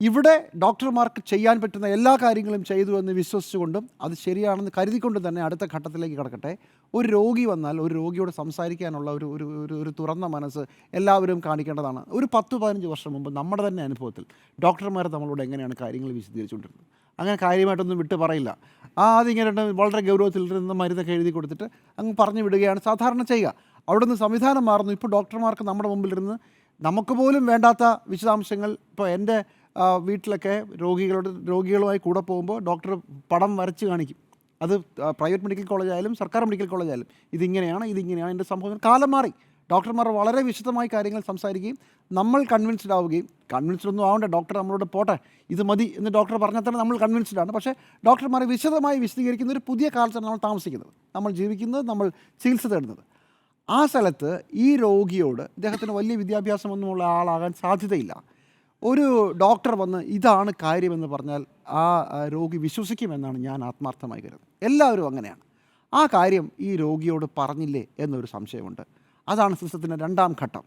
ഇവിടെ ഡോക്ടർമാർക്ക് ചെയ്യാൻ പറ്റുന്ന എല്ലാ കാര്യങ്ങളും ചെയ്തു എന്ന് വിശ്വസിച്ചുകൊണ്ടും അത് ശരിയാണെന്ന് കരുതിക്കൊണ്ടും തന്നെ അടുത്ത ഘട്ടത്തിലേക്ക് കടക്കട്ടെ. ഒരു രോഗി വന്നാൽ ഒരു രോഗിയോട് സംസാരിക്കാനുള്ള ഒരു ഒരു ഒരു ഒരു തുറന്ന മനസ്സ് എല്ലാവരും കാണിക്കേണ്ടതാണ്. ഒരു 10-15 വർഷം മുമ്പ് നമ്മുടെ തന്നെ അനുഭവത്തിൽ ഡോക്ടർമാർ നമ്മളോട് എങ്ങനെയാണ് കാര്യങ്ങൾ വിശദീകരിച്ചുകൊണ്ടിരുന്നത്. അങ്ങനെ കാര്യമായിട്ടൊന്നും വിട്ട് പറയില്ല. അതിങ്ങനെ വളരെ ഗൗരവത്തിൽ നിന്ന് മരുന്നൊക്കെ എഴുതി കൊടുത്തിട്ട് അങ്ങ് പറഞ്ഞു വിടുകയാണ് സാധാരണ ചെയ്യുക. അവിടുന്ന് സംവിധാനം മാറുന്നു. ഇപ്പോൾ ഡോക്ടർമാർക്ക് നമ്മുടെ മുമ്പിലിരുന്ന് നമുക്ക് പോലും വേണ്ടാത്ത വിശദാംശങ്ങൾ, ഇപ്പോൾ എൻ്റെ വീട്ടിലൊക്കെ രോഗികളുമായി കൂടെ പോകുമ്പോൾ ഡോക്ടർ പടം വരച്ച് കാണിക്കും. അത് പ്രൈവറ്റ് മെഡിക്കൽ കോളേജായാലും സർക്കാർ മെഡിക്കൽ കോളേജായാലും ഇതിങ്ങനെയാണ് എൻ്റെ സംഭവം. കാലം മാറി. ഡോക്ടർമാർ വളരെ വിശദമായി കാര്യങ്ങൾ സംസാരിക്കുകയും നമ്മൾ കൺവിൻസ്ഡ് ആവുകയും, കൺവിൻസ്ഡ് ഒന്നും ആവണ്ട, ഡോക്ടർ നമ്മളോട് പോട്ടെ ഇത് മതി എന്ന് ഡോക്ടർ പറഞ്ഞാൽ തന്നെ നമ്മൾ കൺവിൻസ്ഡ് ആണ്. പക്ഷേ ഡോക്ടർമാരെ വിശദമായി വിശദീകരിക്കുന്ന ഒരു പുതിയ കാലത്താണ് നമ്മൾ താമസിക്കുന്നത്, നമ്മൾ ജീവിക്കുന്നത്, നമ്മൾ ചികിത്സ തേടുന്നത്. ആ സ്ഥലത്ത് ഈ രോഗിയോട് ഇദ്ദേഹത്തിന് വലിയ വിദ്യാഭ്യാസമൊന്നുമുള്ള ആളാകാൻ സാധ്യതയില്ല. ഒരു ഡോക്ടർ വന്ന് ഇതാണ് കാര്യമെന്ന് പറഞ്ഞാൽ ആ രോഗി വിശ്വസിക്കുമെന്നാണ് ഞാൻ ആത്മാർത്ഥമായി കരുതുന്നത്. എല്ലാവരും അങ്ങനെയാണ്. ആ കാര്യം ഈ രോഗിയോട് പറഞ്ഞില്ലേ എന്നൊരു സംശയമുണ്ട്. അതാണ് സിസ്റ്റത്തിൻ്റെ രണ്ടാം ഘട്ടം.